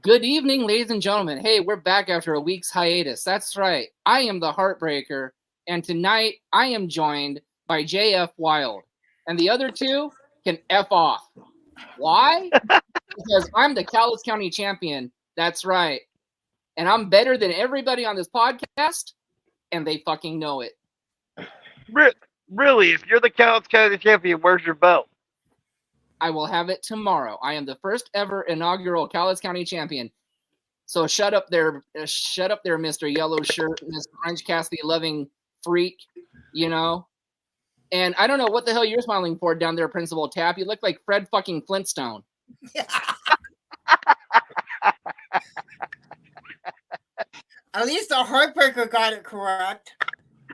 Good evening, ladies and gentlemen. Hey, we're back after a week's hiatus. That's right. I am the Heartbreaker, and tonight I am joined by JF Wild. And the other two can F off. Why? Because I'm the Cowles County champion. That's right. And I'm better than everybody on this podcast, and they fucking know it. Really, if you're the Cowles County champion, where's your belt? I will have it tomorrow. I am the first ever inaugural Cowles County champion. So shut up there, Mr. Yellow Shirt, Mr. Orange Cassidy loving freak, you know. And I don't know what the hell you're smiling for down there, Principal Tap. You look like Fred fucking Flintstone. At least the Heartbreaker got it correct.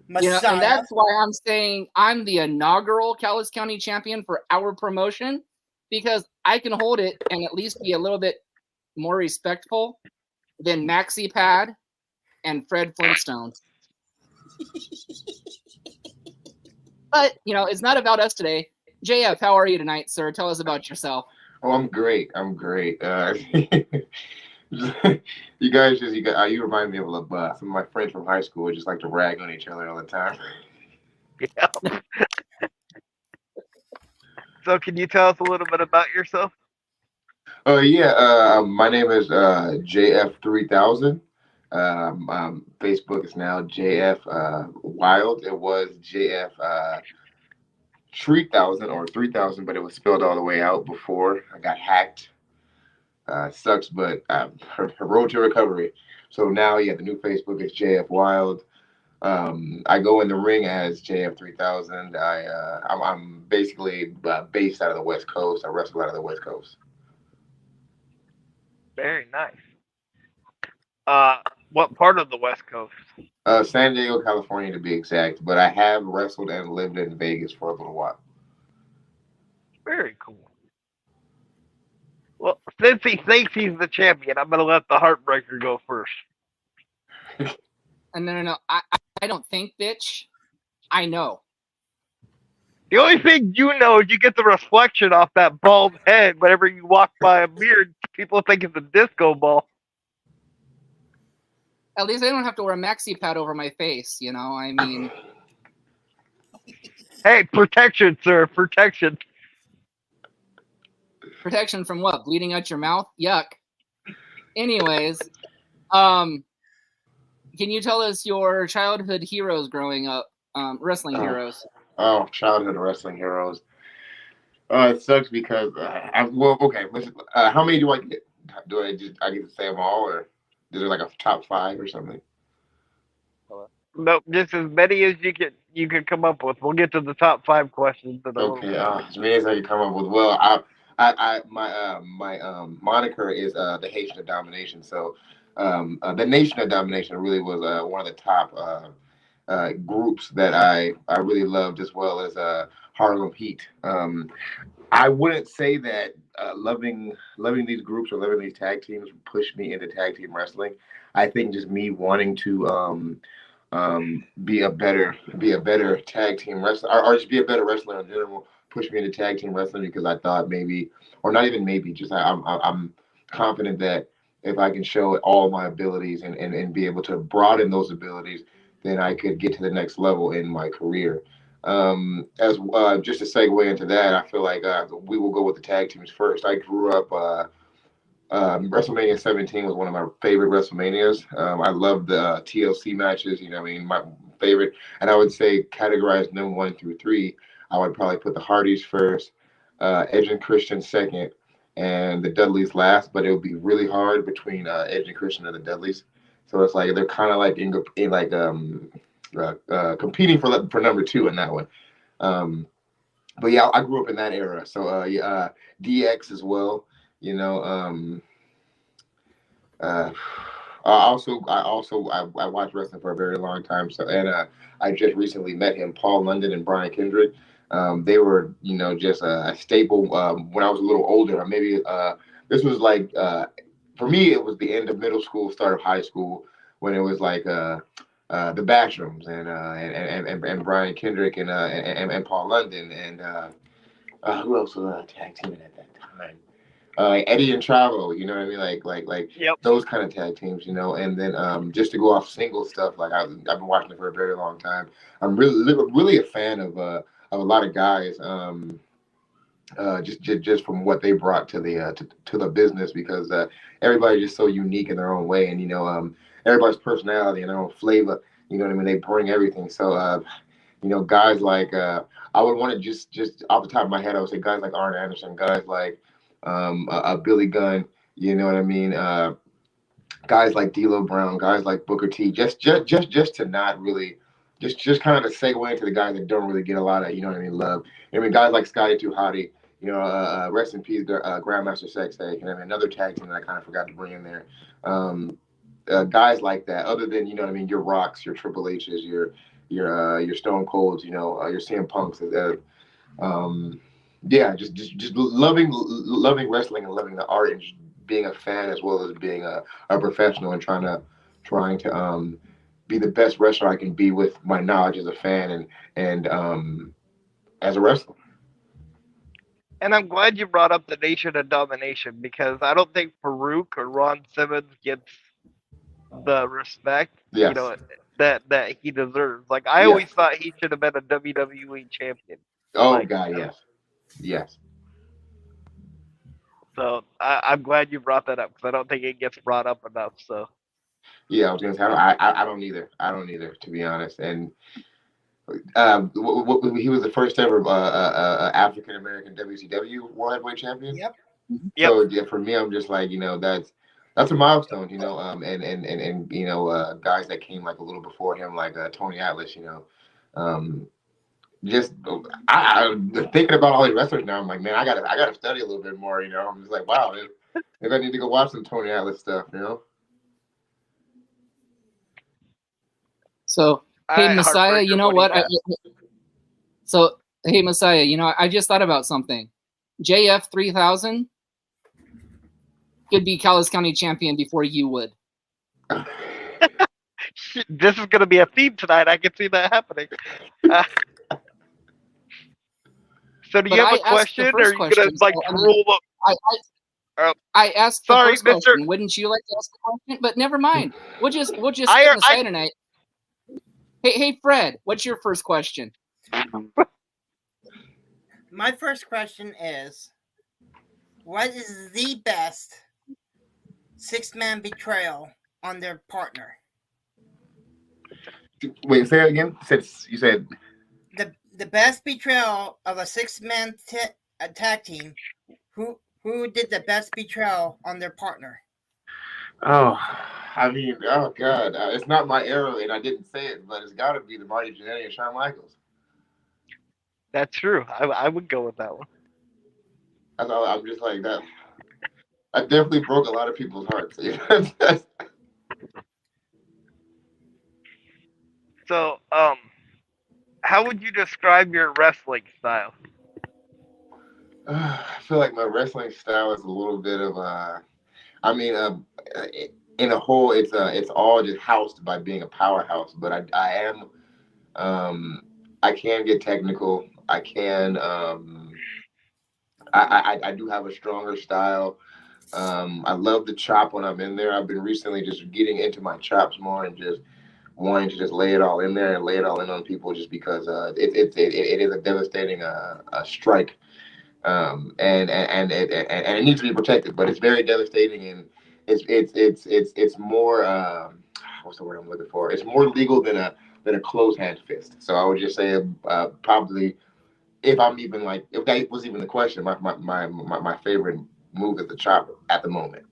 Messiah. And that's why I'm saying I'm the inaugural Cowles County champion for our promotion, because I can hold it and at least be a little bit more respectful than Maxi Pad and Fred Flintstone. But, it's not about us today. JF, how are you tonight, sir? Tell us about yourself. Oh, I'm great. You guys you remind me of some of my friends from high school who just like to rag on each other all the time. Yeah. So can you tell us a little bit about yourself? My name is JF3000. Facebook is now JF Wild. It was JF 3000 or 3000, but it was spelled all the way out before I got hacked. Sucks, but road to recovery. So now, the new Facebook is JF Wild. I go in the ring as JF3000. I'm basically based out of the West Coast. I wrestle out of the West Coast. Very nice. What part of the West Coast? San Diego, California, to be exact. But I have wrestled and lived in Vegas for a little while. Very cool. Well, since he thinks he's the champion, I'm going to let the Heartbreaker go first. No. I don't think, bitch. I know. The only thing you know is you get the reflection off that bald head whenever you walk by a mirror. People think it's a disco ball. At least I don't have to wear a maxi pad over my face, I mean. Hey, protection, sir. Protection. Protection from what? Bleeding out your mouth? Yuck. Anyways, can you tell us your childhood heroes growing up? Wrestling heroes. Oh, childhood wrestling heroes. It sucks because listen. How many do I get? Do I get to say them all, or is there like a top 5 or something? Nope, just as many as you can come up with. We'll get to the top 5 questions. Okay, as many as I can come up with. Well, my moniker is the Haitian of Domination. So the Nation of Domination really was one of the top groups that I really loved, as well as Harlem Heat. I wouldn't say that loving these groups or loving these tag teams pushed me into tag team wrestling. I think just me wanting to be a better tag team wrestler, or just be a better wrestler in general, pushed me into tag team wrestling, because I thought maybe, or not even maybe, just I'm confident that if I can show all my abilities and be able to broaden those abilities, then I could get to the next level in my career. As just to segue into that, I feel like we will go with the tag teams first. I grew up. WrestleMania 17 was one of my favorite WrestleManias. I love the TLC matches. My favorite. And I would say categorize them 1 through 3. I would probably put the Hardys first, Edge and Christian second, and the Dudleys last. But it would be really hard between Edge and Christian and the Dudleys. So it's like they're kind of like in like competing for number 2 in that one. But yeah, I grew up in that era. So DX as well. I watched wrestling for a very long time. So I just recently met him, Paul London and Brian Kendrick. They were just a staple when I was a little older. Maybe this was like for me, it was the end of middle school, start of high school, when it was like the Bashrooms and Brian Kendrick and Paul London and who else was tag teaming at that time? like Eddie and Chavo, you know what I mean? Like Yep. those kind of tag teams, you know. And then just to go off single stuff, like I've been watching it for a very long time. I'm really a fan of a lot of guys. Just from what they brought to the business, because everybody's just so unique in their own way, and everybody's personality and their own flavor. You know what I mean? They bring everything. So guys like I would want to just off the top of my head, I would say guys like Arn Anderson, guys like Billy Gunn. You know what I mean? Guys like D'Lo Brown, guys like Booker T. Just to not really. Just kind of to segue into the guys that don't really get a lot of, you know what I mean, love. I mean, guys like Scotty 2 Hotty, rest in peace, Grandmaster Sexay, and another tag team that I kind of forgot to bring in there. Guys like that, other than, you know what I mean, your Rocks, your Triple H's, your Stone Colds, your CM Punks. Just loving wrestling and loving the art and just being a fan as well as being a professional and trying to be the best wrestler I can be with my knowledge as a fan and as a wrestler. And I'm glad you brought up the Nation of Domination, because I don't think Farouk or Ron Simmons gets the respect Yes. that he deserves. Like, I always thought he should have been a WWE champion. Oh God, yes. So I'm glad you brought that up, because I don't think it gets brought up enough. So Yeah, I was gonna say I don't either. I don't either, to be honest. And he was the first ever African American WCW World Heavyweight Champion. Yep. So yeah, for me, I'm just like, that's a milestone, and guys that came like a little before him, like Tony Atlas, just I'm thinking about all these wrestlers now. I'm like, man, I gotta study a little bit more. I'm just like, wow, maybe I need to go watch some Tony Atlas stuff. So, hey, Messiah, you know what? Hey, Messiah, I just thought about something. JF 3000 could be Callis County champion before you would. This is going to be a theme tonight. I can see that happening. So do you have a question, or are you going to I asked the first Mr. question. Wouldn't you like to ask the question? But never mind. We'll just skip Messiah tonight. Hey, Fred, what's your first question? My first question is, what is the best six-man betrayal on their partner? Wait, say it again. You said the best betrayal of a six-man tag team. Who did the best betrayal on their partner? Oh, I mean, oh God, it's not my era, and I didn't say it, but it's got to be the Marty Jannetty and Shawn Michaels. That's true. I would go with that one. I'm just like that. I definitely broke a lot of people's hearts. So, how would you describe your wrestling style? I feel like my wrestling style is a little bit of in a whole, it's all just housed by being a powerhouse. But I can get technical. I can. I do have a stronger style. I love the chop when I'm in there. I've been recently just getting into my chops more and just wanting to just lay it all in there and lay it all in on people, just because it is a devastating strike, and it needs to be protected, but it's very devastating, and it's more what's the word I'm looking for? It's more legal than a closed hand fist. So I would just say probably, if that was even the question, my favorite move is the chopper at the moment.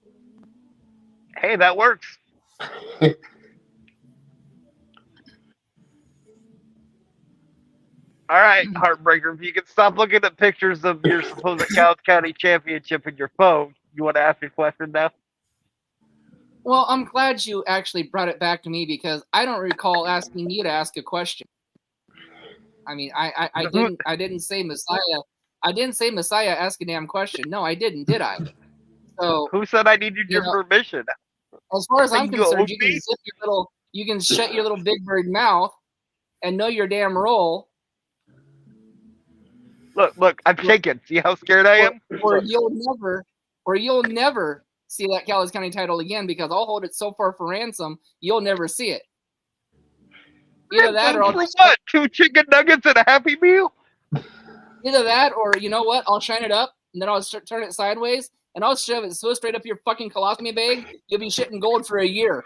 Hey, that works. All right, Heartbreaker, if you can stop looking at pictures of your supposed Callis County championship in your phone, you want to ask a question now? Well, I'm glad you actually brought it back to me, because I don't recall asking you to ask a question. I mean, I didn't say Messiah. I didn't say Messiah ask a damn question. No, I didn't, did I? So who said I needed your permission? As far as I'm concerned, you can shut your little big bird mouth and know your damn role. Look, I'm shaking. See how scared I am? Or you'll never or you'll never see that Callis County title again because I'll hold it so far for ransom you'll never see it. Either that, or I'll For what? 2 chicken nuggets and a Happy Meal? either that, or you know what? I'll shine it up and then I'll turn it sideways and I'll shove it so straight up your fucking colostomy bag you'll be shitting gold for a year.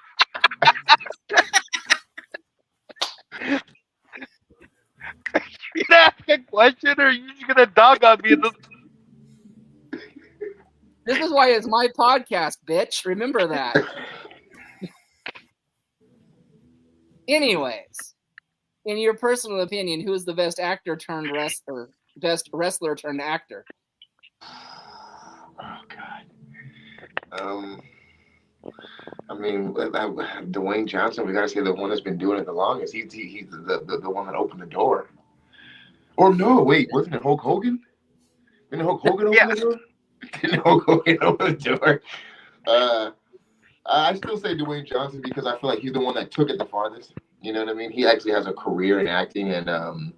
You gonna ask a question, or are you just gonna dog on me? This is why it's my podcast, bitch. Remember that. Anyways, in your personal opinion, who is the best actor turned wrestler, best wrestler turned actor? Oh God. I mean, Dwayne Johnson. We gotta say the one that's been doing it the longest. He's the one that opened the door. Or no, wait, wasn't it Hulk Hogan? Didn't Hulk Hogan open the door? Didn't Hulk Hogan open the door? I still say Dwayne Johnson because I feel like he's the one that took it the farthest. You know what I mean? He actually has a career in acting, and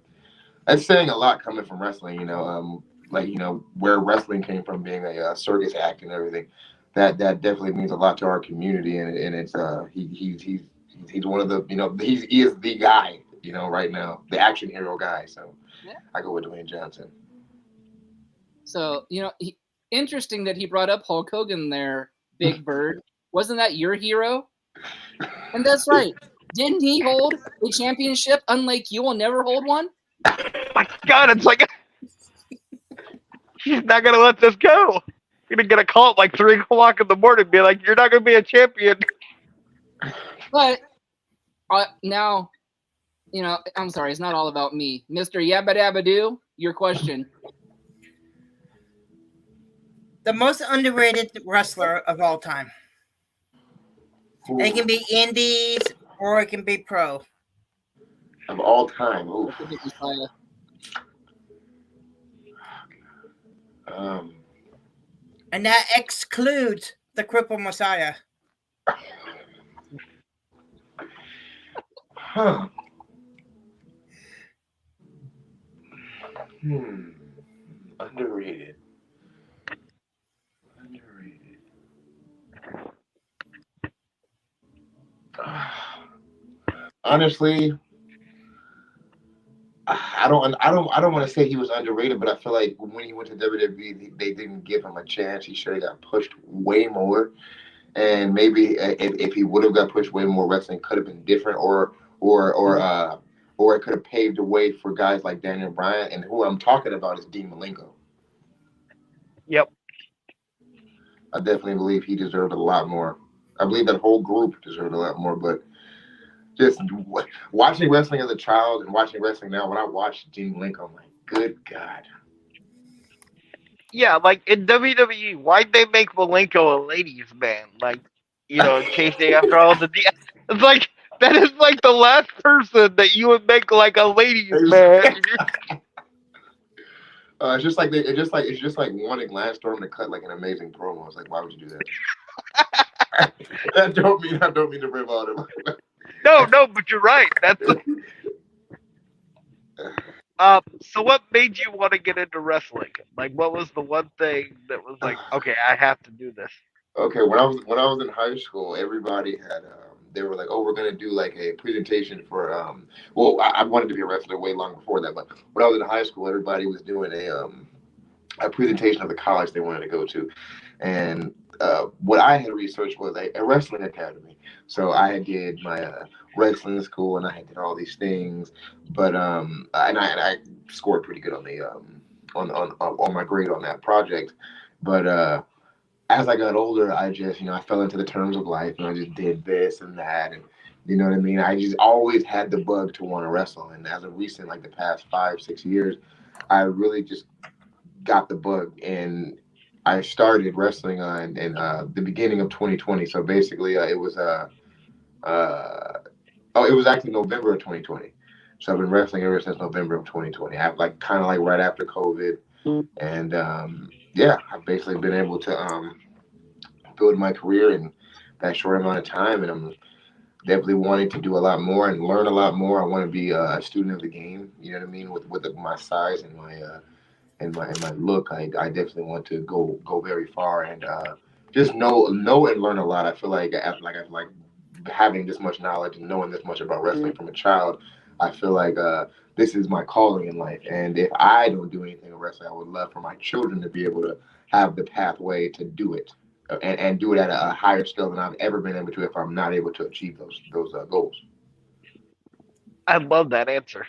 that's saying a lot coming from wrestling. Where wrestling came from being a circus act and everything. That definitely means a lot to our community, and it's he's one of the he is the guy right now, the action hero guy. So yeah. I go with Dwayne Johnson. So interesting that he brought up Hulk Hogan there, Big Bird. Wasn't that your hero? And that's right. Didn't he hold a championship unlike you will never hold one? My God, it's like he's not gonna let this go. You're gonna get a call at like 3 o'clock in the morning, and be like, "You're not gonna be a champion." But now, I'm sorry, it's not all about me, Mr. Yabba Dabba Doo. Your question. The most underrated wrestler of all time. Ooh. It can be indies or it can be pro. Of all time. Ooh. And that excludes the Cripple Messiah. Huh. Underrated. Honestly, I don't want to say he was underrated, but I feel like when he went to WWE, they didn't give him a chance. He should have got pushed way more, and maybe if he would have got pushed way more, wrestling could have been different, or it could have paved the way for guys like Daniel Bryan. And who I'm talking about is Dean Malenko. Yep. I definitely believe he deserved a lot more. I believe that whole group deserved a lot more, but just watching wrestling as a child and watching wrestling now, when I watch Dean Malenko, I'm like, good God. Yeah, like in WWE, why'd they make Malenko a ladies' man? Like, chasing after all the... It's like, that is like the last person that you would make like a ladies' man. It's just like wanting Lance Storm to cut like an amazing promo. It's like, why would you do that? I don't mean to rip on him. No, but you're right. That's so what made you want to get into wrestling? Like, what was the one thing that was like, okay, I have to do this? Okay, when I was in high school, everybody had they were like, oh, we're gonna do like a presentation for I wanted to be a wrestler way long before that, but when I was in high school, everybody was doing a presentation of the college they wanted to go to, and what I had researched was a wrestling academy. So I did my wrestling school, and I did all these things, but and I scored pretty good on the on my grade on that project, but as I got older, I just I fell into the terms of life, and I just did this and that, and you know what I mean. I just always had the bug to want to wrestle, and as of recent, like the past 5-6 years, I really just got the bug, and I started wrestling in the beginning of 2020. So basically, it was actually November of 2020. So I've been wrestling ever since November of 2020. I've kind of right after COVID, and I've basically been able to build my career in that short amount of time, and I'm definitely wanting to do a lot more and learn a lot more. I want to be a student of the game. You know what I mean? With my size and my my look, I definitely want to go very far and just know and learn a lot. I feel like like having this much knowledge and knowing this much about wrestling from a child. I feel like this is my calling in life, and if I don't do anything in wrestling, I would love for my children to be able to have the pathway to do it and do it at a higher scale than I've ever been able to if I'm not able to achieve those goals. I love that answer.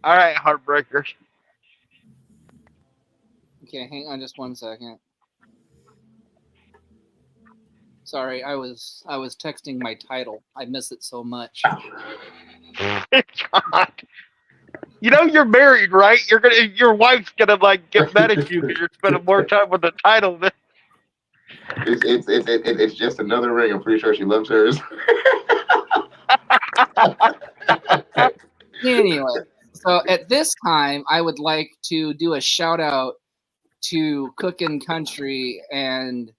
All right, Heartbreaker. Okay, hang on just 1 second. Sorry, I was texting my title. I miss it so much. God. You know you're married, right? Your wife's gonna like get mad at you because you're spending more time with the title than. It's just another ring. I'm pretty sure she loves hers. Anyway, so at this time, I would like to do a shout out to Cookin' Country and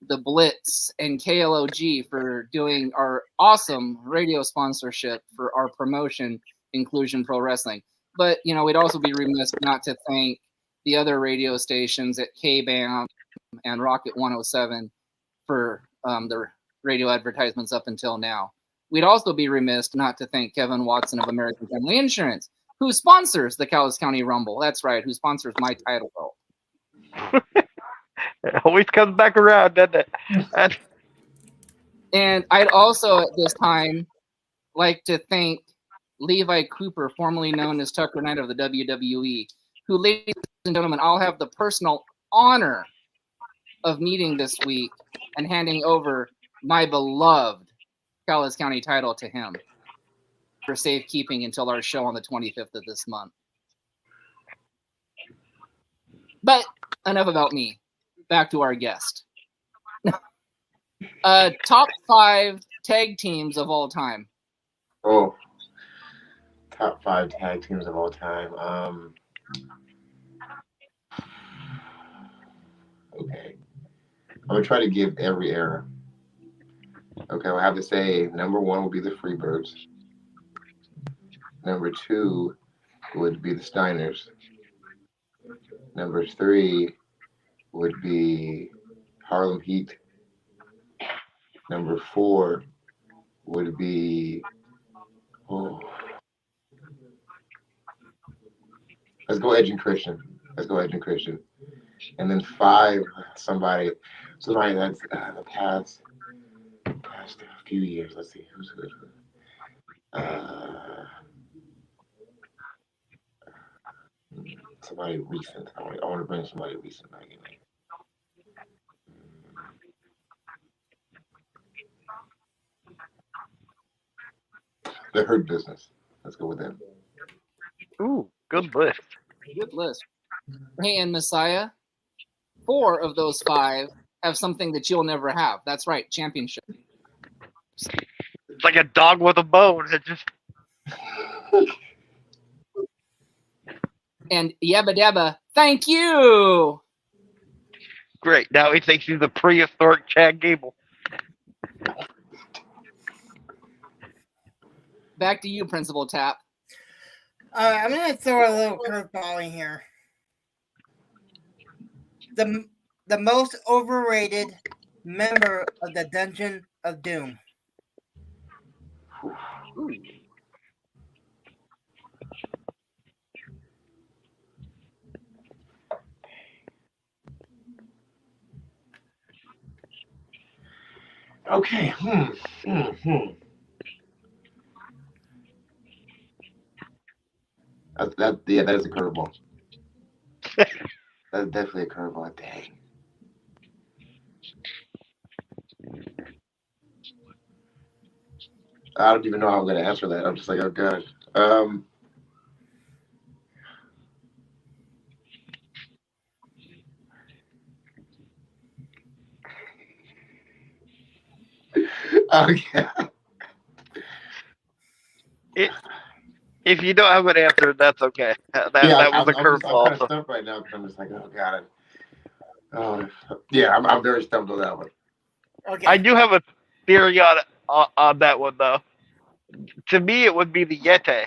the Blitz and KLOG for doing our awesome radio sponsorship for our promotion, Inclusion Pro Wrestling. But, we'd also be remiss not to thank the other radio stations at K-BAM and Rocket 107 for the radio advertisements up until now. We'd also be remiss not to thank Kevin Watson of American Family Insurance, who sponsors the Cowles County Rumble. That's right, who sponsors my title belt. It always comes back around, doesn't it? And I'd also at this time like to thank Levi Cooper, formerly known as Tucker Knight of the WWE, who, ladies and gentlemen, I'll have the personal honor of meeting this week and handing over my beloved Cowles County title to him for safekeeping until our show on the 25th of this month. But enough about me. Back to our guest. Top 5 tag teams of all time. Oh, top 5 tag teams of all time. Okay, I'm gonna try to give every era. Okay, I'll have to say number 1 would be the Freebirds. Number 2 would be the Steiners. Number 3 would be Harlem Heat. Number 4 would be let's go Edge and Christian. And then 5, somebody that's the past a few years. Let's see who's good. Somebody recent. I want to bring somebody recent back in. The Hurt Business. Let's go with them. Ooh, good list. Good list. Hey, and Messiah, 4 of those 5 have something that you'll never have. That's right, championship. It's like a dog with a bone. It just. And Yabba Dabba, thank you. Great. Now he thinks he's the prehistoric Chad Gable. Back to you, Principal Tap. I'm going to throw a little curveball in here. The most overrated member of the Dungeon of Doom. Ooh. Okay. That is a curveball. That's definitely a curveball. Dang. I don't even know how I'm gonna answer that. I'm just like, oh god. Okay. If you don't have an answer, that's okay. That was a curveball. I'm kind of stumped right now because I'm just like, oh god. Yeah, I'm very stumped on that one. Okay. I do have a theory on that one though. To me, it would be the Yeti.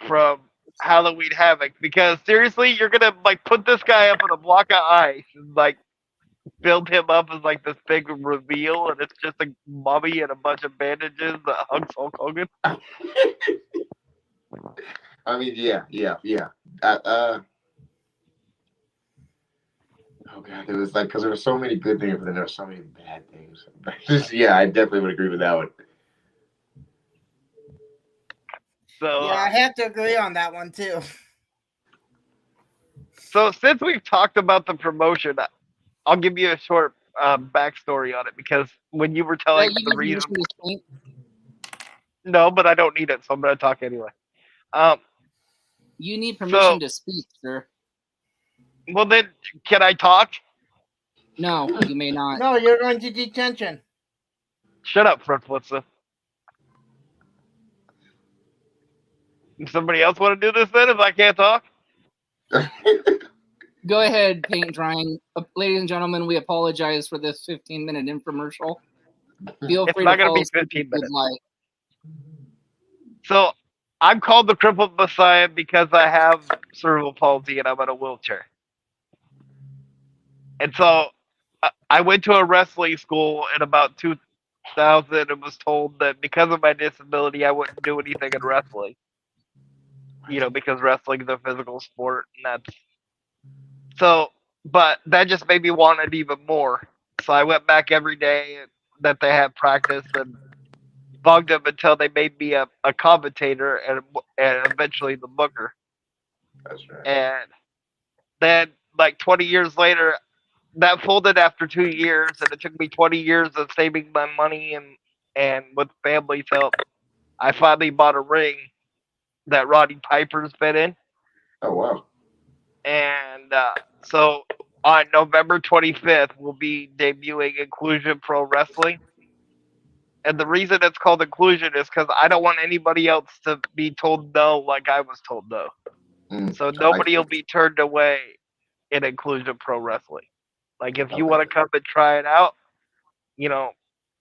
from Halloween Havoc, because seriously, you're gonna like put this guy up on a block of ice and like build him up as like this big reveal, and it's just a mummy and a bunch of bandages that hugs Hulk Hogan. I mean, yeah. Oh god, there was like because there were so many good things, but then there were so many bad things. Yeah, I definitely would agree with that one. So Yeah, I have to agree on that one too. So since we've talked about the promotion, I'll give you a short backstory on it, because when you were Yeah, telling you the need reason, permission to speak. no, but I don't need it, so I'm going to talk anyway. Um, You need so permission to speak, sir. well then, can I talk? No, you may not. No, you're going to detention. Shut up, Front Flitza. Somebody else want to do this then? If I can't talk, Go ahead, paint drying. Ladies and gentlemen, we apologize for this 15-minute infomercial. Feel it's free not to going to follow be us if 15 you'd minutes. like. So I'm called the Crippled Messiah because I have cerebral palsy and I'm in a wheelchair. And so I went to a wrestling school in about 2000 and was told that because of my disability, I wouldn't do anything in wrestling. You know, because wrestling is a physical sport, and that's so. But that just made me want it even more. So I went back every day that they had practice and bugged them until they made me a commentator and eventually the booker. That's right. And then, like 20 years later, that folded after 2 years, and it took me 20 years of saving my money and with family's help, I finally bought a ring that Roddy Piper's been in. Oh wow. And so on November 25th, we'll be debuting Inclusion Pro Wrestling. And the reason it's called Inclusion is because I don't want anybody else to be told no like I was told no. So nobody will be turned away in Inclusion Pro Wrestling. Like if you want to come and try it out, you know,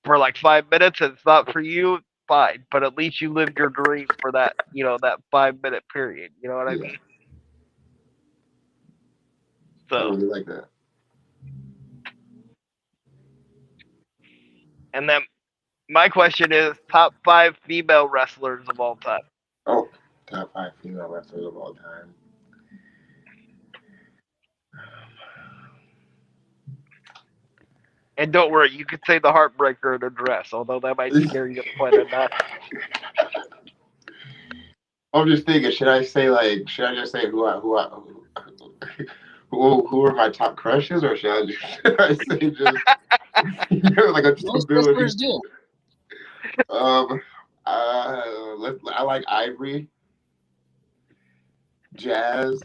for like 5 minutes and it's not for you, fine. But at least you lived your dream for that, you know, that 5 minute period. You know what I mean? I So, really like that. and then my question is top 5 female wrestlers of all time. Oh, top 5 female wrestlers of all time. And don't worry, you could say the Heartbreaker in a dress, although that might scare you to the point of not. I'm just thinking, should I just say who are my top crushes, or should I say just like a Most ability? wrestlers do. I like Ivory, Jazz.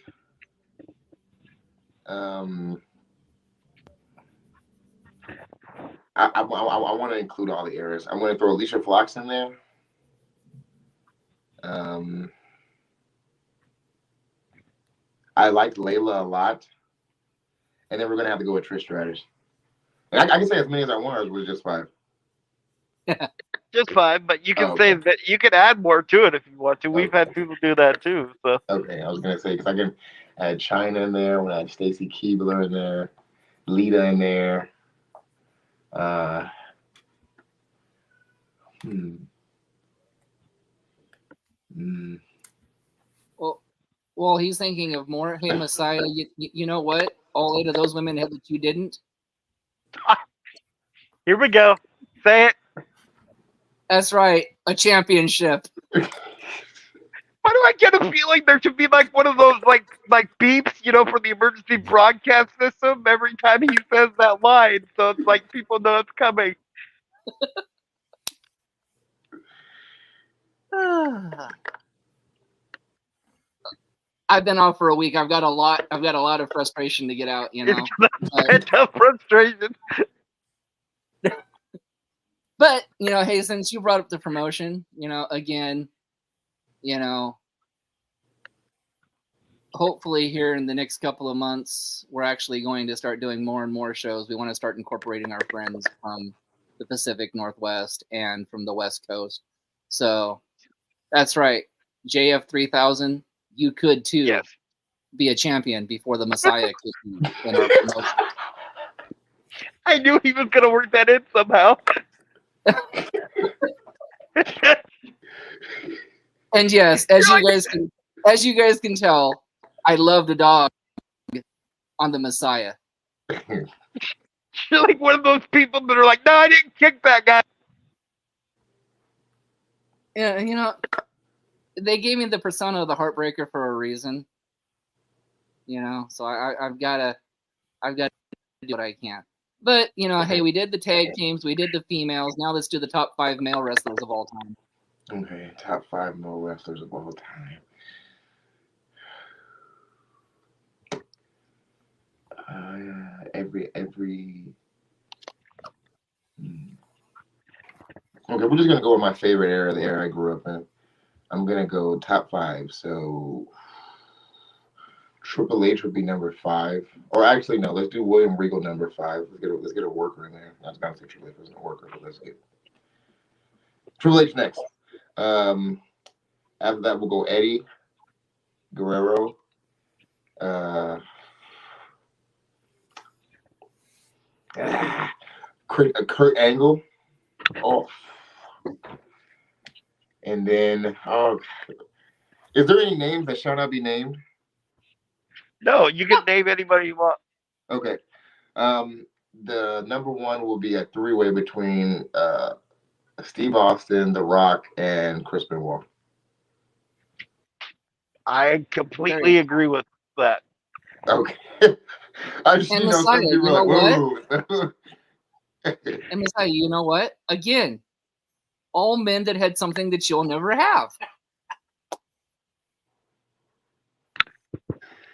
I want to include all the eras. I'm going to throw Alicia Fox in there. I liked Layla a lot, and then we're gonna have to go with Trish Stratus. And I can say as many as I want, or was it just 5? Just 5, but you can say that you can add more to it if you want to. We've had people do that too. So okay, I was gonna say because I can add China in there. When I had Stacy Keibler in there, Lita in there. Well, he's thinking of more. Hey, Messiah, you know what? All 8 of those women had that you didn't. Here we go. Say it. That's right. A championship. Why do I get a feeling there should be like one of those like beeps, you know, for the emergency broadcast system every time he says that line, so it's like people know it's coming. I've been off for a week. I've got a lot of frustration to get out, you know. It's a frustration. But, you know, hey, since you brought up the promotion, you know, again, you know, hopefully here in the next couple of months, we're actually going to start doing more and more shows. We want to start incorporating our friends from the Pacific Northwest and from the West Coast. So that's right. JF 3000, you could too Yes. be a champion before the Messiah could be in our promotion. I knew he was gonna work that in somehow. And yes, as you guys can tell, I love the dog on the Messiah. You're like one of those people that are like, no, I didn't kick that guy. Yeah, you know, they gave me the persona of the Heartbreaker for a reason. You know, so I've got to do what I can. But you know, hey, we did the tag teams, we did the females. Now let's do the top 5 male wrestlers of all time. Okay, top 5 male wrestlers of all time. Okay, we're just gonna go with my favorite era, the era I grew up in. I'm gonna go top 5. So Triple H would be number 5, or actually no, let's do William Regal number 5. Let's get a worker in there. I was gonna say Triple H wasn't a worker, but let's get Triple H next. After that, we'll go Eddie Guerrero. Kurt Angle. Oh. And then, is there any names that shall not be named? No, you can name anybody you want. Okay. The number 1 will be a 3-way between Steve Austin, The Rock, and Chris Benoit. I completely agree with that. Okay. I just, And you know, Messiah, some people you are know like, whoa. And Messiah, you know what? Again, all men that had something that you'll never have.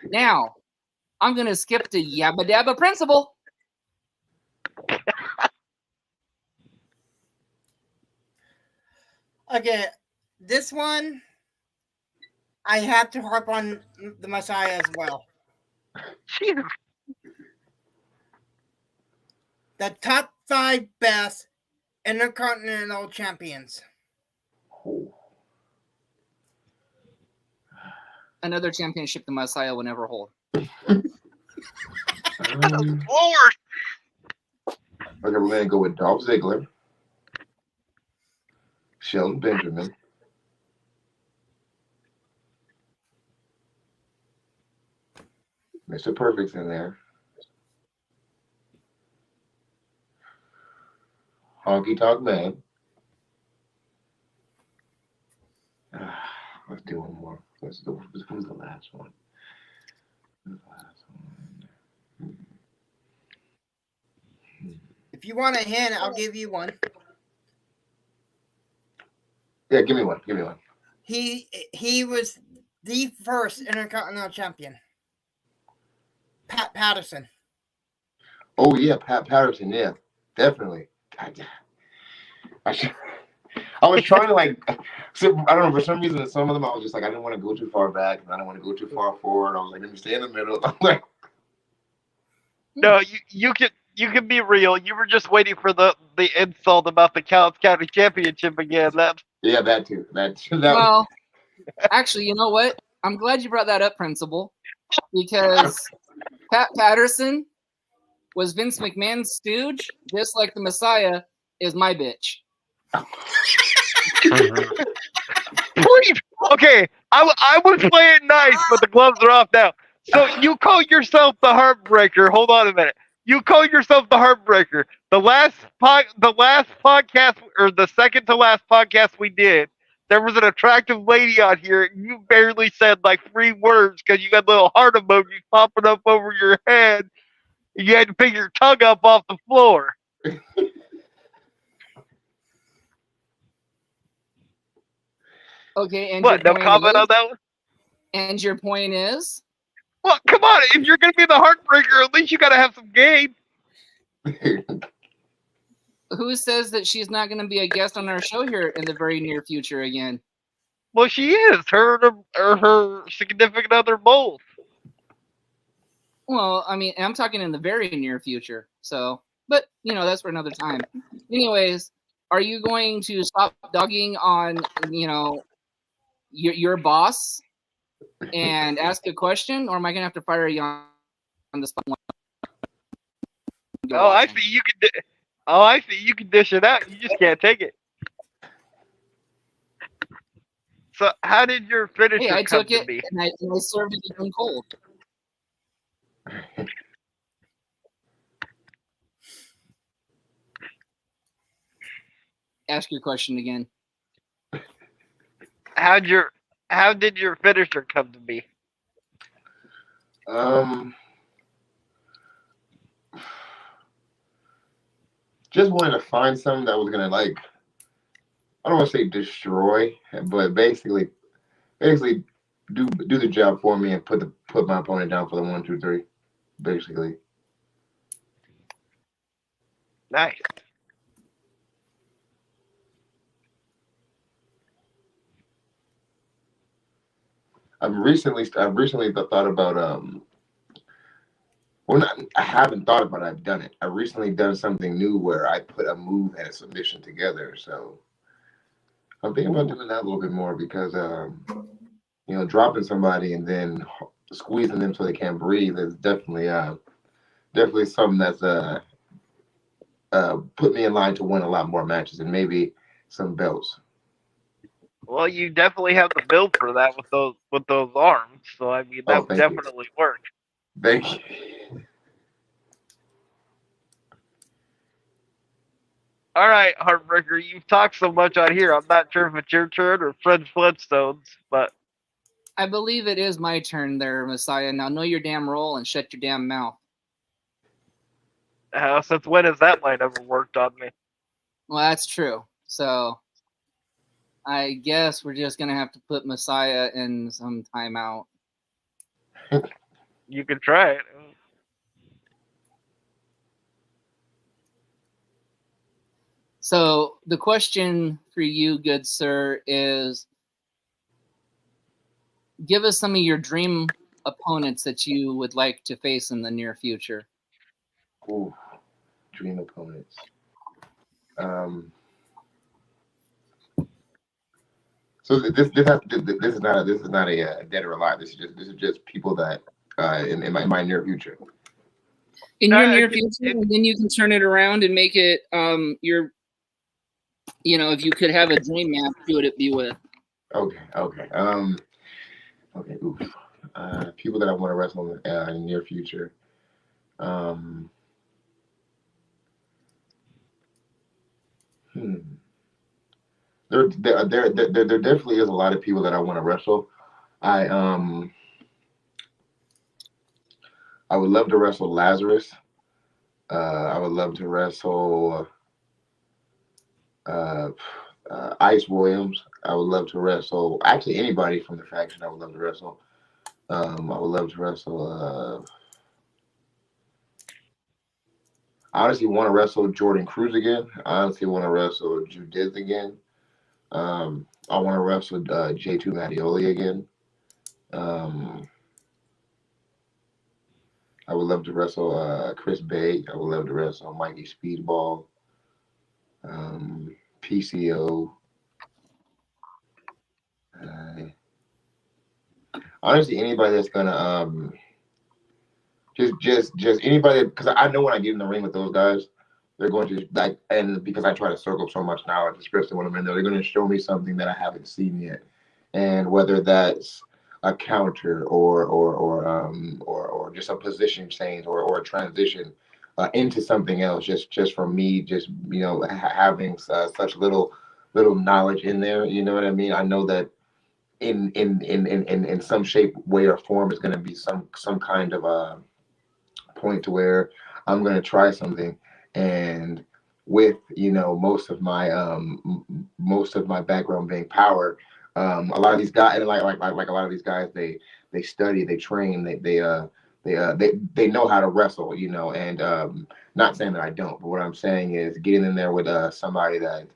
Now, I'm going to skip to Yabba Dabba Principle. Okay, this one, I have to harp on the Messiah as well. Jesus. The top 5 best Intercontinental Champions. Another championship the Messiah will never hold. Lord. Okay, we're going to go with Dolph Ziggler, Shelton Benjamin, Mr. Perfect's in there, Honky Tonk Man. Let's do one more. Who's the last one? If you want a hint, I'll give you one. Yeah, give me one. He was the first Intercontinental Champion. Pat Patterson. Oh yeah, Pat Patterson. Yeah, definitely. God, I was trying to so, I don't know, for some reason, some of them I was just like, I didn't want to go too far back and I didn't want to go too far forward. I was like, let me stay in the middle. I'm like, No, you can be real. You were just waiting for the insult about the County Championship again. that too. Well, actually, you know what? I'm glad you brought that up, Principal, because Pat Patterson was Vince McMahon's stooge, just like the Messiah is my bitch. Please. Okay, I was playing nice, but the gloves are off now. So you call yourself the Heartbreaker. Hold on a minute. You call yourself the Heartbreaker. The last podcast, or the second to last podcast we did, there was an attractive lady on here. And you barely said like 3 words because you got little heart emojis popping up over your head. You had to pick your tongue up off the floor. Okay, and What? No comment on that one? And your point is? Well, come on. If you're going to be the Heartbreaker, at least you got to have some game. Who says that she's not going to be a guest on our show here in the very near future again? Well, she is. Her or her significant other both. Well, I mean, I'm talking in the very near future. So, but, you know, that's for another time. Anyways, are you going to stop dogging on, you know, your boss and ask a question, or am I gonna have to fire you on the spot? Oh, I see. You can. I see. You can dish it out. You just can't take it. So, how did your finisher Hey, I come took to it be? and I served it even cold. Ask your question again. How did your finisher come to be? Just wanted to find something that was gonna like, I don't want to say destroy, but basically do the job for me and put my opponent down for the 1, 2, 3. Basically. Nice. I've recently thought about well, not, I haven't thought about it, I've done it. I've recently done something new where I put a move and a submission together. So I'm thinking about doing that a little bit more because dropping somebody and then squeezing them so they can't breathe is definitely something that's put me in line to win a lot more matches and maybe some belts. Well, you definitely have the build for that with those arms. So I mean, Oh, that would thank you. definitely work. Thank you. All right, Heartbreaker, you've talked so much on here. I'm not sure if it's your turn or Fred Flintstone's, but I believe it is my turn there, Messiah. Now know your damn role and shut your damn mouth. since when has that line ever worked on me? Well, that's true. So I guess we're just gonna have to put Messiah in some timeout. You can try it. So the question for you, good sir, is give us some of your dream opponents that you would like to face in the near future. Ooh, dream opponents. So this is not a dead or alive. This is just people that in my near future. In your near future, and then you can turn it around and make it if you could have a dream match, who would it be with? Okay. Oof. People that I want to wrestle in the near future. There definitely is a lot of people that I want to wrestle. I would love to wrestle Lazarus. I would love to wrestle Ice Williams. I would love to wrestle actually anybody from the faction. I would love to wrestle. I would love to wrestle. I honestly want to wrestle Jordan Cruz again. I honestly want to wrestle Judith again. I want to wrestle J2 Mattioli again. I would love to wrestle Chris Bay. I would love to wrestle Mikey Speedball. PCO. Honestly, anybody that's gonna just anybody, because I know when I get in the ring with those guys, they're going to like, and because I try to circle so much knowledge, especially when I'm in there, they're going to show me something that I haven't seen yet, and whether that's a counter or just a position change or a transition into something else, just from me, just having such little knowledge in there, you know what I mean? I know that in some shape, way, or form is going to be some kind of a point to where I'm going to try something, and with most of my background being power, a lot of these guys, and like a lot of these guys, they study, they train, they know how to wrestle, and not saying that I don't, but what I'm saying is getting in there with somebody that's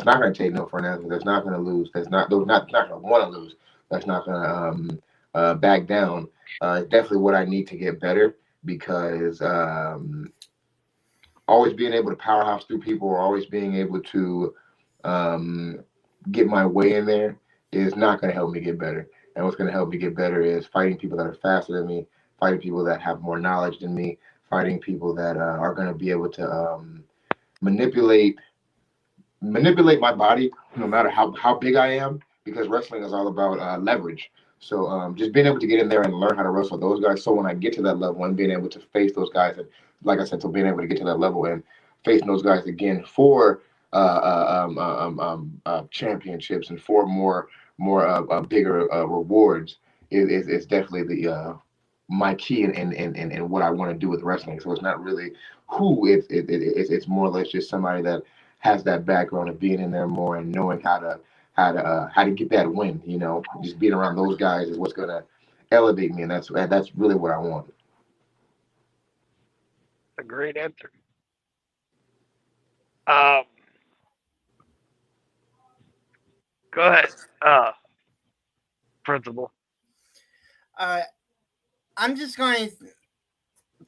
not going to take no for an answer, that's not going to lose, that's not going to want to lose, that's not going to back down. Definitely what I need to get better, because always being able to powerhouse through people, or always being able to get my way in there is not going to help me get better. And what's going to help me get better is fighting people that are faster than me, fighting people that have more knowledge than me, fighting people that are going to be able to manipulate my body, no matter how big I am, because wrestling is all about leverage. So just being able to get in there and learn how to wrestle those guys. So when I get to that level and being able to face those guys, and like I said, so being able to get to that level and facing those guys again for championships and for more bigger rewards is definitely the my key and what I want to do with wrestling. So it's not really who it's more or less just somebody that has that background of being in there more and knowing how to get that win. You know, just being around those guys is what's gonna elevate me, and that's really what I want. A great answer. Um, go ahead, Principal. I'm just going to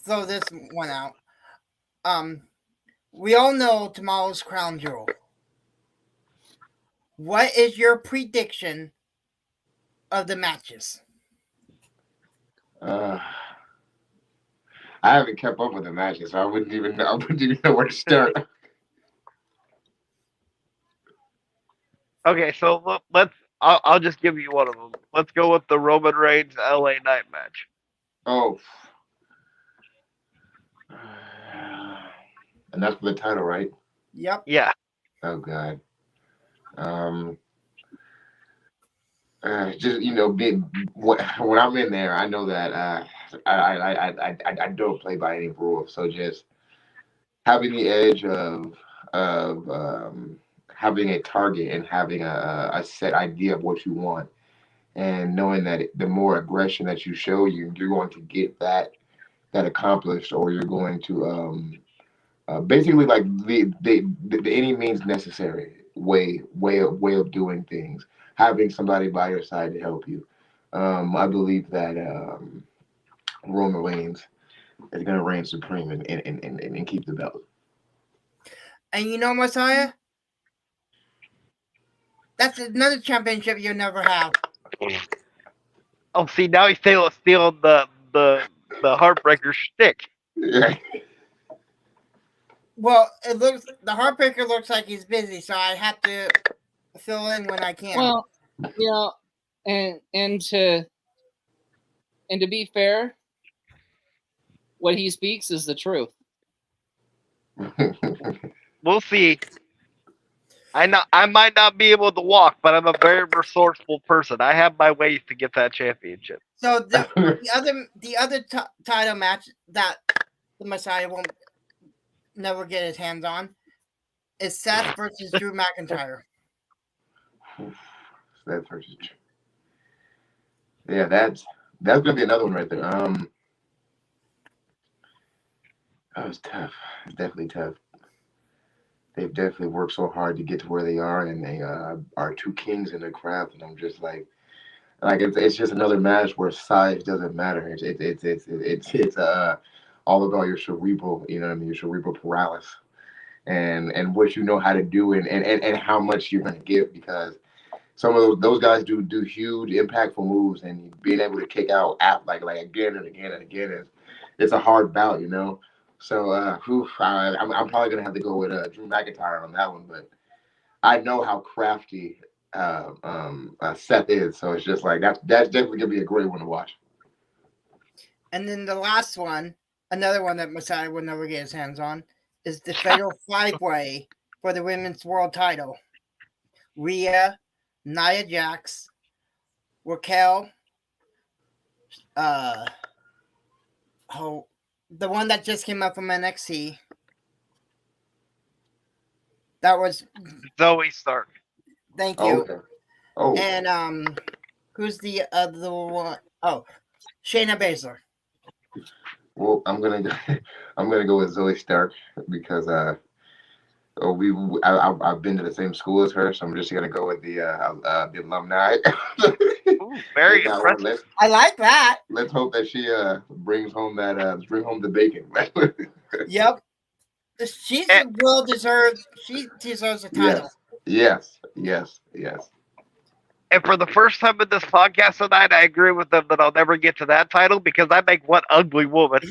throw this one out. We all know tomorrow's Crown Jewel. What is your prediction of the matches? I haven't kept up with the matches, so I wouldn't even know where to start. Okay, so let's. I'll just give you one of them. Let's go with the Roman Reigns LA Knight match. Oh, and that's for the title, right? Yep. Yeah. Oh God. Just when I'm in there, I know that I don't play by any rules. So just having the edge of having a target and having a set idea of what you want, and knowing that the more aggression that you show, you're going to get that accomplished, or you're going to basically like the any means necessary way of doing things. Having somebody by your side to help you. I believe that Roman Reigns is going to reign supreme and keep the belt. And you know, Messiah, that's another championship you'll never have. Oh, see, now he's stealing the Heartbreaker shtick. Yeah. Well, the Heartbreaker looks like he's busy, so I have to fill in when I can. Well, you know, and to be fair, what he speaks is the truth. We'll see. I might not be able to walk, but I'm a very resourceful person. I have my ways to get that championship. So the other title match that the Messiah won't never get his hands on is Seth versus Drew McIntyre. Seth versus Drew. Yeah, that's gonna be another one right there. That was tough. It's definitely tough. They've definitely worked so hard to get to where they are, and they are two kings in their craft. And I'm just like it's just another match where size doesn't matter. It's all about your cerebral, you know what I mean, your cerebral paralysis, and what you know how to do, and how much you're gonna give, because some of those guys do huge impactful moves, and being able to kick out like again and again and again it's a hard bout, you know. So I'm probably gonna have to go with Drew McIntyre on that one, but I know how crafty Seth is, so it's just like that's definitely gonna be a great one to watch. And then the last one, another one that Messiah will never get his hands on, is the Fatal 5-Way for the Women's World Title. Rhea, Nia Jax, Raquel, the one that just came up from NXT. That was Zoe Stark. Thank you. Okay. Oh. And who's the other one? Oh, Shayna Baszler. Well, I'm gonna go with Zoe Stark because I've been to the same school as her, so I'm just gonna go with the alumni. Ooh, very impressive. I like that. Let's hope that she brings home the bacon. Yep. She's well deserved. She deserves a title. Yes. And for the first time in this podcast tonight, I agree with them that I'll never get to that title because I make one ugly woman.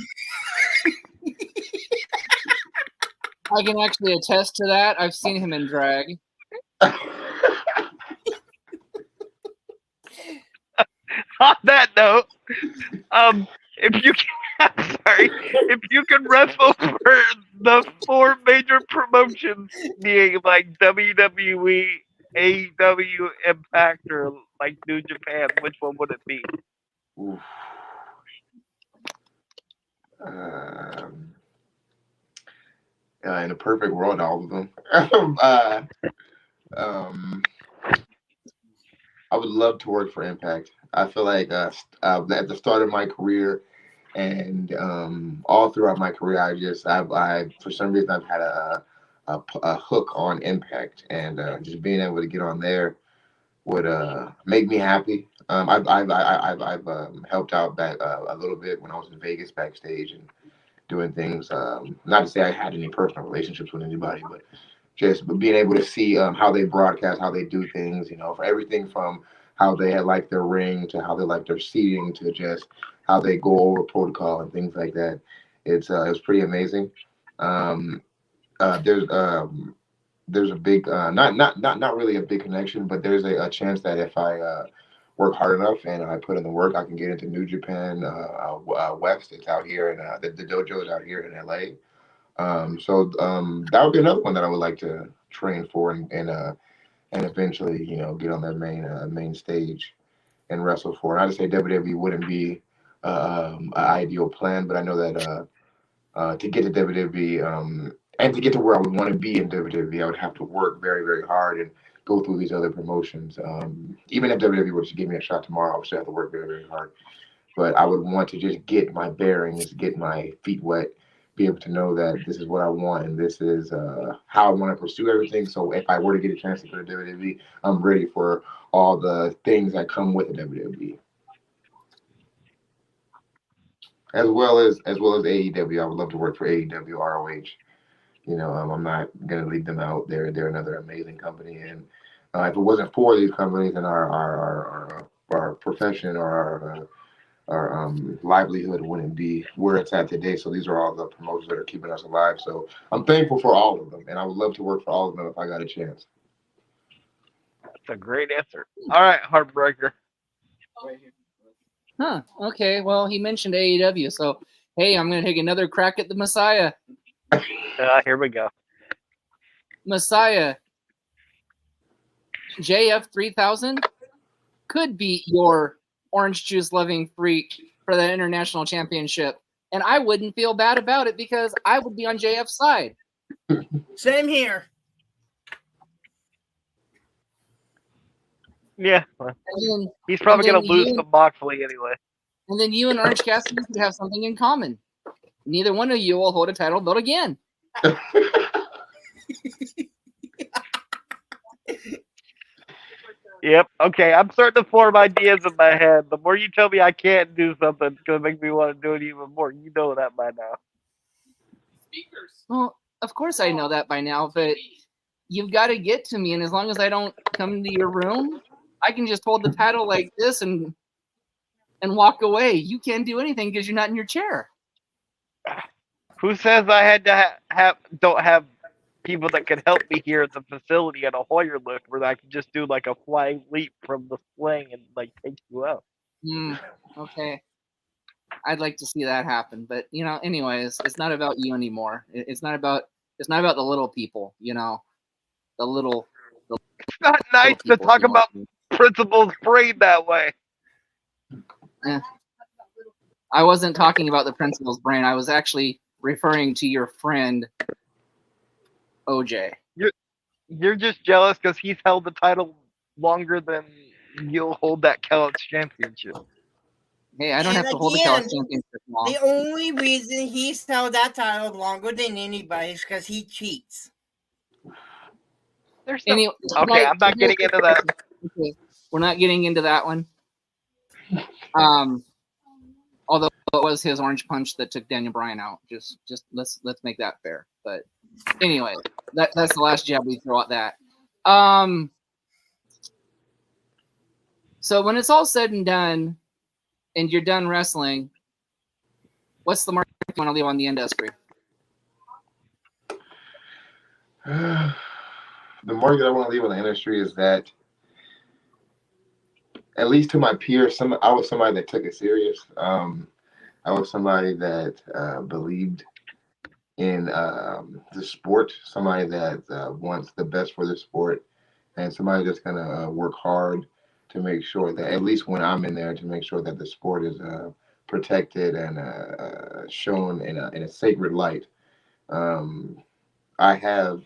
I can actually attest to that. I've seen him in drag. On that note, if you can, if you can wrestle for the 4 major promotions, being like WWE, AEW, Impact, or like New Japan, which one would it be? Oof. Um, in a perfect world, all of them. I would love to work for Impact. I feel like at the start of my career and all throughout my career, I for some reason I've had a hook on Impact, and just being able to get on there would make me happy. I've helped out back a little bit when I was in Vegas backstage and doing things. Not to say I had any personal relationships with anybody, but just being able to see how they broadcast, how they do things, for everything from how they like their ring to how they like their seating to just how they go over protocol and things like that. It's pretty amazing. Um, there's a big not really a big connection, but there's a chance that if I work hard enough and I put in the work, I can get into New Japan West. It's out here, and the dojo is out here in LA. So that would be another one that I would like to train for and eventually, get on that main stage and wrestle for. Not to say WWE wouldn't be an ideal plan, but I know that to get to WWE and to get to where I would want to be in WWE, I would have to work very, very hard and go through these other promotions. Even if WWE were to give me a shot tomorrow, I would still have to work very, very hard. But I would want to just get my bearings, get my feet wet, be able to know that this is what I want and this is how I want to pursue everything. So if I were to get a chance to go to WWE, I'm ready for all the things that come with the WWE. As well as AEW, I would love to work for AEW, ROH. I'm not gonna leave them out. They're another amazing company, and if it wasn't for these companies and our profession or our livelihood wouldn't be where it's at today. So these are all the promotions that are keeping us alive. So I'm thankful for all of them, and I would love to work for all of them if I got a chance. That's a great answer. All right, Heartbreaker. Huh. Okay. Well, he mentioned AEW, so hey, I'm gonna take another crack at the Messiah. Here we go. Messiah. JF3000 could be your orange juice loving freak for the international championship, and I wouldn't feel bad about it because I would be on JF's side. Same here. Yeah, Then, he's probably going to lose to Moxley anyway. And then you and Orange Cassidy could have something in common. Neither one of you will hold a title belt again. Yep. Okay, I'm starting to form ideas in my head. The more you tell me I can't do something, it's going to make me want to do it even more. You know that by now. Well, of course I know that by now, but you've got to get to me, and as long as I don't come into your room, I can just hold the title like this and walk away. You can't do anything because you're not in your chair. Who says I had to don't have people that can help me here at the facility at a Hoyer lift where I can just do like a flying leap from the sling and like take you out? Okay. I'd like to see that happen, but anyways, it's not about you anymore. It's not about the little people, the little. It's not nice to talk about Principal's brain that way. I wasn't talking about the Principal's brain. I was actually referring to your friend OJ. You're just jealous because he's held the title longer than you'll hold that Kellogg's championship. Hey, I don't have to hold the Kellogg's championship long. The only reason he's held that title longer than anybody is because he cheats. Okay, I'm not getting into that. Okay, we're not getting into that one. Although it was his orange punch that took Daniel Bryan out. Just let's make that fair. But anyway, that's the last jab we throw at that. So when it's all said and done, and you're done wrestling, what's the mark you want to leave on the industry? The mark that I want to leave on the industry is that, at least to my peers, I was somebody that took it serious. I was somebody that believed in the sport, somebody that wants the best for the sport, and somebody that's gonna work hard to make sure that, at least when I'm in there, to make sure that the sport is protected and shown in a sacred light. Um, I have.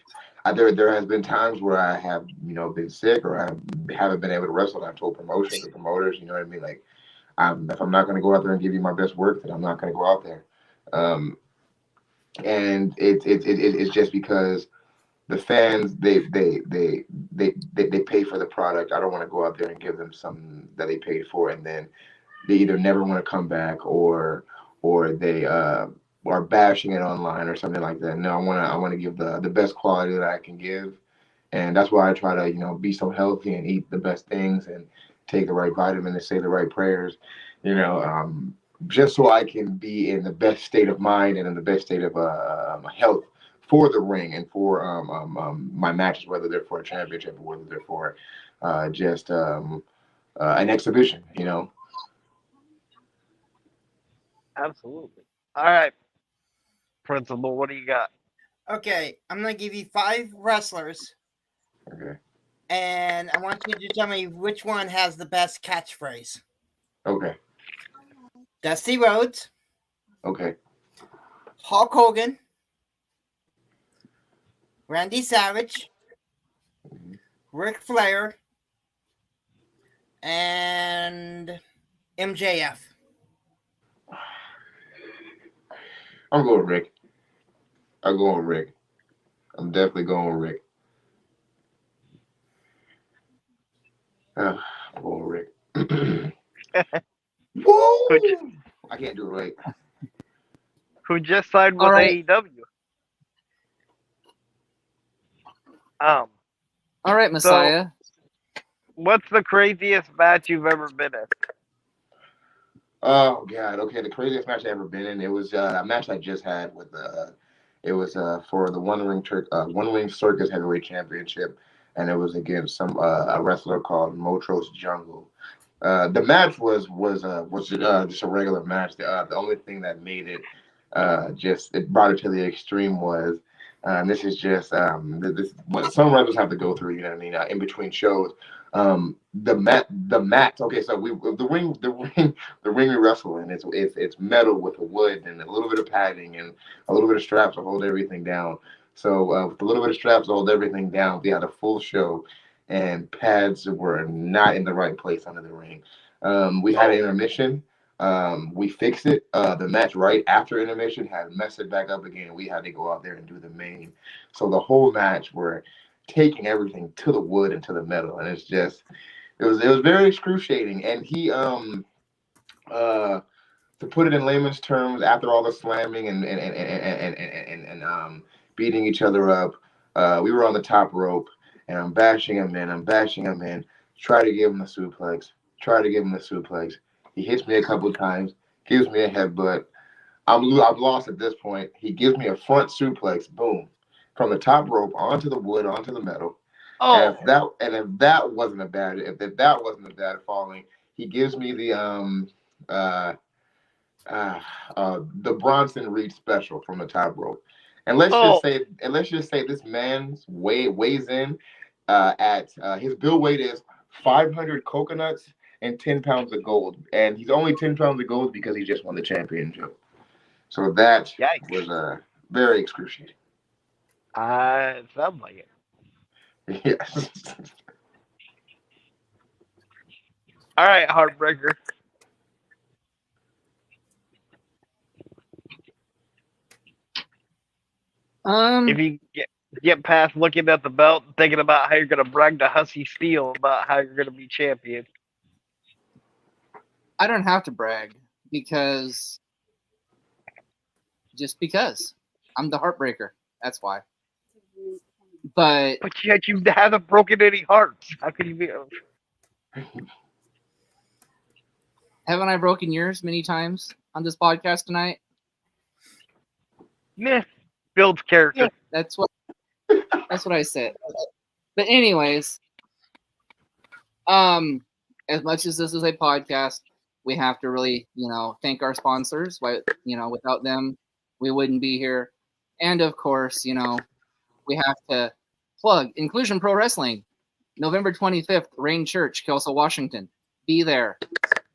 There has been times where I have, been sick, or I haven't been able to wrestle. And I've told promotions or promoters, you know what I mean? Like, if I'm not going to go out there and give you my best work, then I'm not going to go out there. And it's just because the fans, they pay for the product. I don't want to go out there and give them something that they paid for, and then they either never want to come back, or they are bashing it online or something like that. No, I want to give the best quality that I can give, and that's why I try to be so healthy and eat the best things and take the right vitamins and say the right prayers, just so I can be in the best state of mind and in the best state of health for the ring and for my matches, whether they're for a championship or whether they're for just an exhibition. Absolutely. All right, Principal, what do you got? Okay, I'm gonna give you 5 wrestlers, Okay. and I want you to tell me which one has the best catchphrase. Okay. Dusty Rhodes, Okay. Hulk Hogan, Randy Savage, Ric Flair, and MJF. I'm going with Rick. I'm going with Rick. I'm definitely going with Rick. I'm going with Rick. Woo! I can't do it right. Who just signed with All right. AEW? All right, Messiah. What's the craziest match you've ever been in? Oh God. Okay, the craziest match I ever been in. It was a match I just had with it was for the One Ring Circus Heavyweight Championship, and it was against a wrestler called Motros Jungle. The match was just a regular match. The only thing that made it it brought it to the extreme was, this is just this what some wrestlers have to go through. You know what I mean? In between shows, the mat. Okay, so the ring we wrestle in, it's metal with wood and a little bit of padding and a little bit of straps to hold everything down. So with a little bit of straps to hold everything down, we had a full show, and pads were not in the right place under the ring. We had an intermission. We fixed it. The match right after intermission had messed it back up again. We had to go out there and do the main. So the whole match we're taking everything to the wood and to the metal, and it was very excruciating. And he to put it in layman's terms, after all the slamming and beating each other up, we were on the top rope, and I'm bashing him in. Try to give him the suplex. He hits me a couple of times, gives me a headbutt. I'm lost at this point. He gives me a front suplex, boom, from the top rope onto the wood, onto the metal. Oh, If that wasn't a bad falling, he gives me the Bronson Reed special from the top rope. And let's just say this man's weighs in at his bill weight is 500 coconuts and 10 pounds of gold, and he's only 10 pounds of gold because he just won the championship. So that yikes. was very excruciating. It sounds like it. Yes. All right, Heartbreaker. If you get past looking at the belt and thinking about how you're going to brag to Hussy Steel about how you're going to be champion. I don't have to brag because I'm the Heartbreaker. That's why. But yet you haven't broken any hearts. How can you be? Haven't I broken yours many times on this podcast tonight? Meh. Builds character. That's what I said. But anyways, as much as this is a podcast, we have to really, thank our sponsors. Without them, we wouldn't be here. And of course, we have to plug Inclusion Pro Wrestling, November 25th, Rain Church, Kelso, Washington. Be there.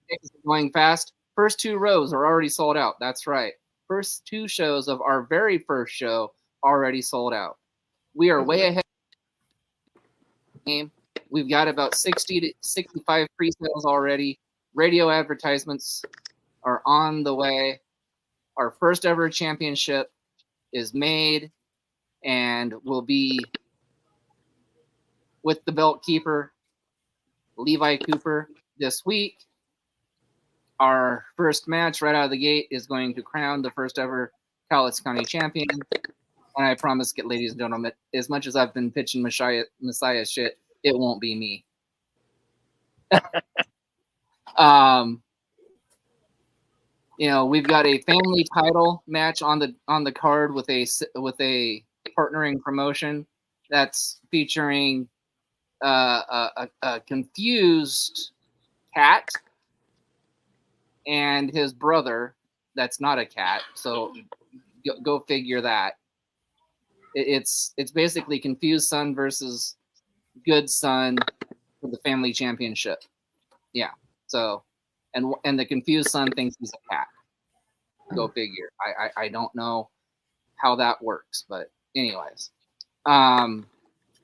It's going fast. First 2 rows are already sold out. That's right. First 2 shows of our very first show already sold out. We are way ahead of the game. We've got about 60 to 65 pre-sales already. Radio advertisements are on the way. Our first ever championship is made and will be with the belt keeper, Levi Cooper, this week. Our first match right out of the gate is going to crown the first ever Cowlitz County champion. And I promise, ladies and gentlemen, as much as I've been pitching Messiah shit, it won't be me. We've got a family title match on the card with a partnering promotion that's featuring a confused cat and his brother that's not a cat. So go figure that. It's basically confused son versus good son for the family championship. Yeah. So and the confused son thinks he's a cat. Go figure. I don't know how that works, but anyways.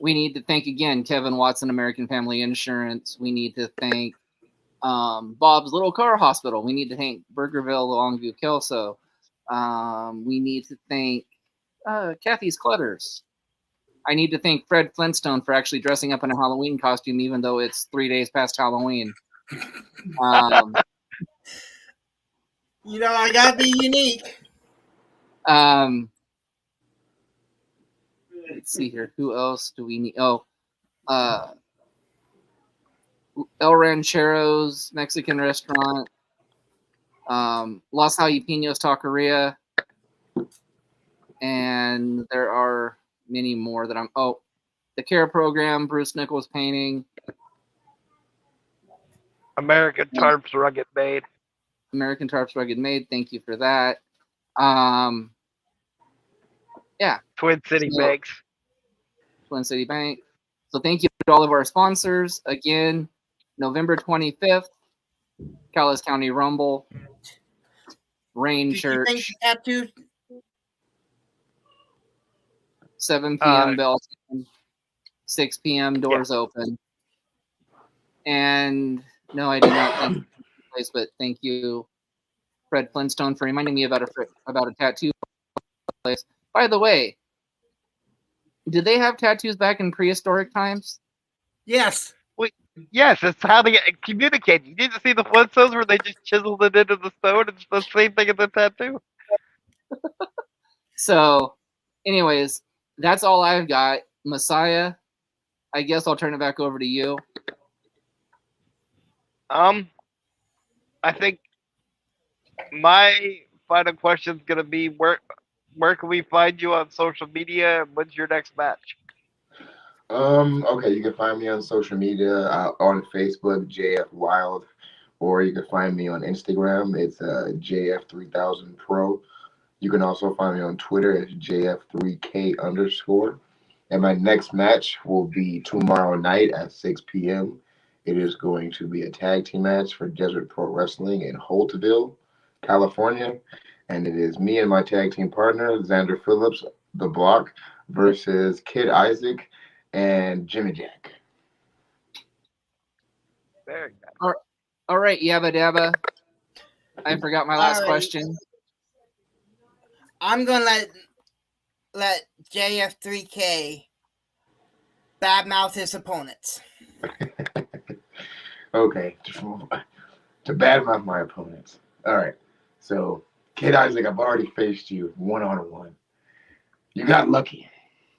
We need to thank again Kevin Watson, American Family Insurance. We need to thank Bob's Little Car Hospital. We need to thank Burgerville, Longview, Kelso. We need to thank Kathy's Clutters. I need to thank Fred Flintstone for actually dressing up in a Halloween costume, even though it's 3 days past Halloween. I gotta be unique. Let's see here. Who else do we need? Oh, El Rancheros Mexican Restaurant, Los Jalapenos Taqueria, and there are many more that the CARE program, Bruce Nichols Painting, American Tarps Rugged Made. American Tarps Rugged Made. Thank you for that. Yeah. Twin City Banks. Twin City Bank. So thank you to all of our sponsors. Again, November 25th, Cowlitz County Rumble, Rain Church. 7 p.m. bell, 6 p.m. doors open. And no, I did not thank the place, but thank you, Fred Flintstone, for reminding me about a tattoo place. By the way, did they have tattoos back in prehistoric times? Yes. Yes, it's how they communicate. You need to see the Flintstones where they just chiseled it into the stone. It's the same thing as a tattoo. So, anyways, that's all I've got. Messiah, I guess I'll turn it back over to you. I think my final question is going to be where can we find you on social media, and when's your next match? Okay, you can find me on social media on Facebook, JF Wild, or you can find me on Instagram. It's JF3000 Pro. You can also find me on Twitter as JF3K_. And my next match will be tomorrow night at 6 p.m. It is going to be a tag team match for Desert Pro Wrestling in Holtville, California. And it is me and my tag team partner, Xander Phillips, The Block, versus Kid Isaac and Jimmy Jack. Very good. All right, Yabba Dabba. I forgot my last question. I'm gonna let JF3K badmouth his opponents. Okay, to badmouth my opponents. All right, so Kid Isaac, I've already faced you one-on-one. You got lucky.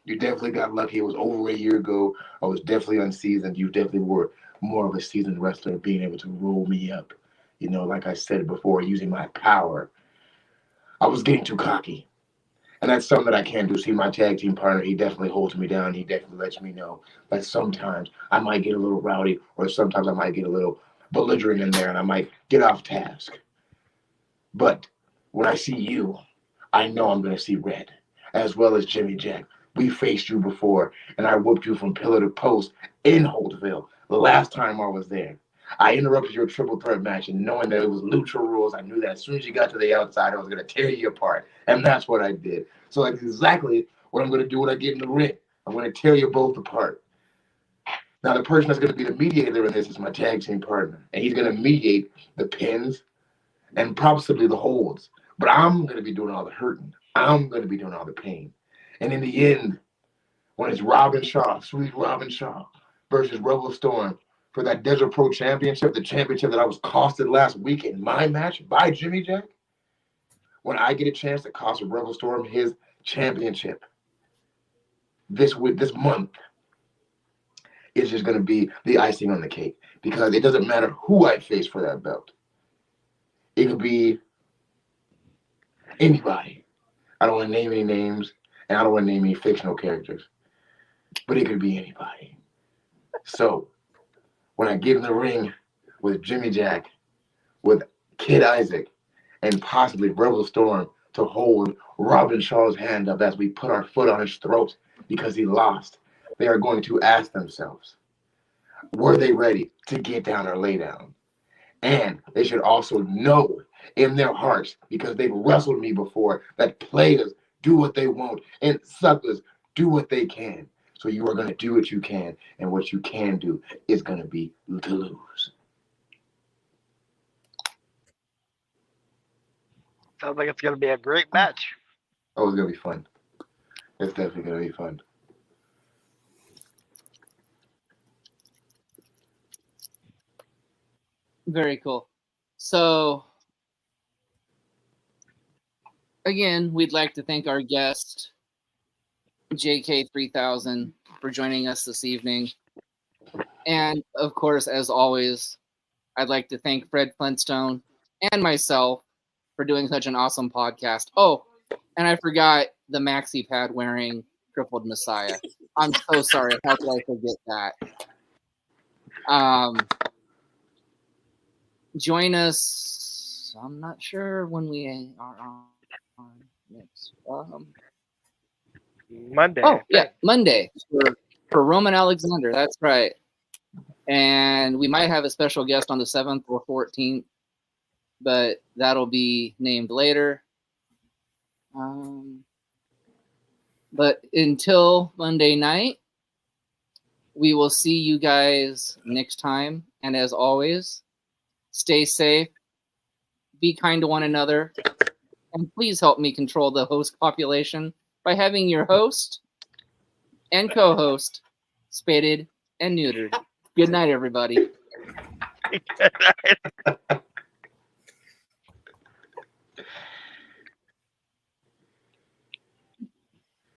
You definitely got lucky. It was over a year ago. I was definitely unseasoned. You definitely were more of a seasoned wrestler, being able to roll me up You know, like I said before, using my power. I was getting too cocky. And that's something that I can't do. See, my tag team partner, he definitely holds me down. He definitely lets me know that sometimes I might get a little rowdy or sometimes I might get a little belligerent in there and I might get off task. But when I see you, I know I'm going to see red, as well as Jimmy Jack. We faced you before, and I whooped you from pillar to post in Holtville the last time I was there. I interrupted your triple threat match, and knowing that it was Lucha rules, I knew that as soon as you got to the outside, I was going to tear you apart, and that's what I did. So that's exactly what I'm going to do when I get in the ring. I'm going to tear you both apart. Now, the person that's going to be the mediator in this is my tag team partner, and he's going to mediate the pins and possibly the holds. But I'm going to be doing all the hurting. I'm going to be doing all the pain. And in the end, when it's Robin Shaw, sweet Robin Shaw, versus Rebel Storm for that Desert Pro Championship, the championship that I was costed last week in my match by Jimmy Jack, when I get a chance to cost Rebel Storm his championship this month, it's just going to be the icing on the cake because it doesn't matter who I face for that belt. It could be anybody. I don't want to name any names, and I don't want to name any fictional characters, but it could be anybody. So when I get in the ring with Jimmy Jack, with Kid Isaac, and possibly Rebel Storm to hold Robin Shaw's hand up as we put our foot on his throat because he lost, they are going to ask themselves, were they ready to get down or lay down? And they should also know in their hearts, because they've wrestled me before, that players do what they want and suckers do what they can. So you are going to do what you can, and what you can do is going to be to lose. Sounds like it's going to be a great match. Oh, it's going to be fun. It's definitely going to be fun. Very cool. So, again, we'd like to thank our guest, JK3000, for joining us this evening. And, of course, as always, I'd like to thank Fred Flintstone and myself for doing such an awesome podcast. Oh, and I forgot the maxi pad wearing Crippled Messiah. I'm so sorry. How could I forget that? Join us. I'm not sure when we are on next. Monday. Oh, yeah, Monday for Roman Alexander. That's right. And we might have a special guest on the 7th or 14th, but that'll be named later. But until Monday night, we will see you guys next time. And as always, stay safe, be kind to one another, and please help me control the host population by having your host and co-host spaded and neutered. Good night, everybody. Good night.